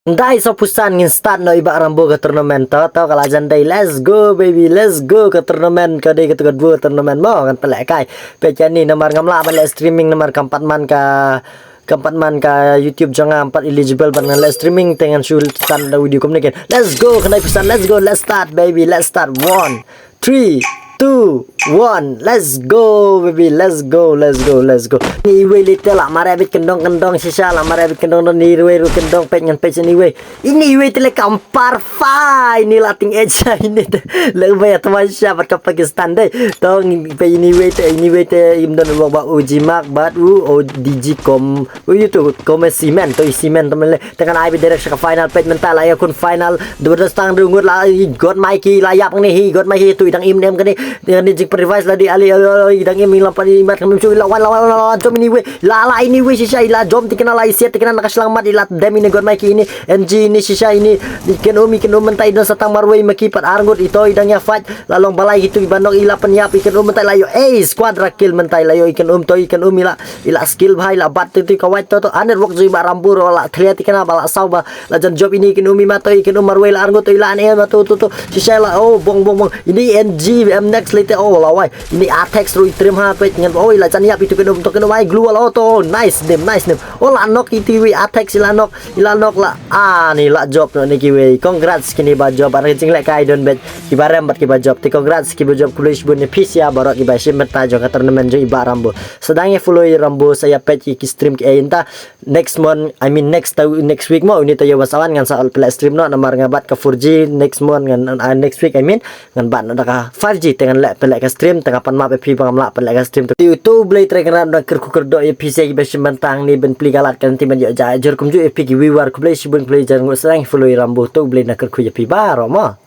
Dai so pusan ngin start no iba rambo ke turnamen to kalau jandai let's go baby let's go ke turnamen ke dei ke dua turnamen mo kan pelek kai pecan ni nomor ngamla balik streaming nomor keempat man ka YouTube jangan empat eligible ban live streaming dengan sultan da video komunikan let's go kena pesan let's go let's start baby let's start 1 3 2 1 let's go baby let's go ni we little lah mare bit kendong sisa lah mare bit kendong ni we kendong pet ngan pet ni we ini we tele kampar fa ini lating edge ini lebih teman siapa ke Pakistan deh tong pe ini we te imdon bawa uji mak bat o digicom itu kom simen to simen temen le tekan ai direct ke final pet mental ay kun final dua stang dungut lah god mikey layak ni god mikey tu idang imdem kan dengan di device lah di ali idang im lapan imat kami cuy lawan jom ini we lala ini we sisa ila jom tikena lai set tikena nakaselamat ila dem ini god mikey ini mg ini sisa ini ikan mentai dan satang marwe maki pat arngut itu idangnya fight lalong balai gitu ibandong ila penyap ikan mentai layo squadra kill mentai layo ikan ila skill bhai la bat tu kawat to aner wok jui barambur la thlia tikena bala sauba la jan job ini ikan mato ikan marwe la arngut ila ane tu sisa la bong ini mg next later lawai ini attack through trim ha pet ngan la jan yap itu kena to kena mai glue la to nice name la nok itu we attack sila nok la ni la job no ni kiwe congrats kini ba job ar jing lek kai don bet kibarem bat kiba job ti congrats kiba job kulish bun pis ya barok kiba sim meta jo ka tournament jo iba rambo sedangnya follow rambo saya pet ki stream ki enta next month I mean next week mo ini tayo basawan ngan sa play stream no nomor ngabat ke 4G next month ngan next week I mean ngan bat no ka 5G dengan lek pelek ka stream tengah pan map pi pangam lak pelek ka stream tu YouTube blay trek ran dak kerku do ya pis ki ba sim mentang ni ben pli galat kan timan jo jajur kum jo pi ki wiwar ku blay sibun play jangan serang follow rambo tu blay nak kerku ya pi baro mo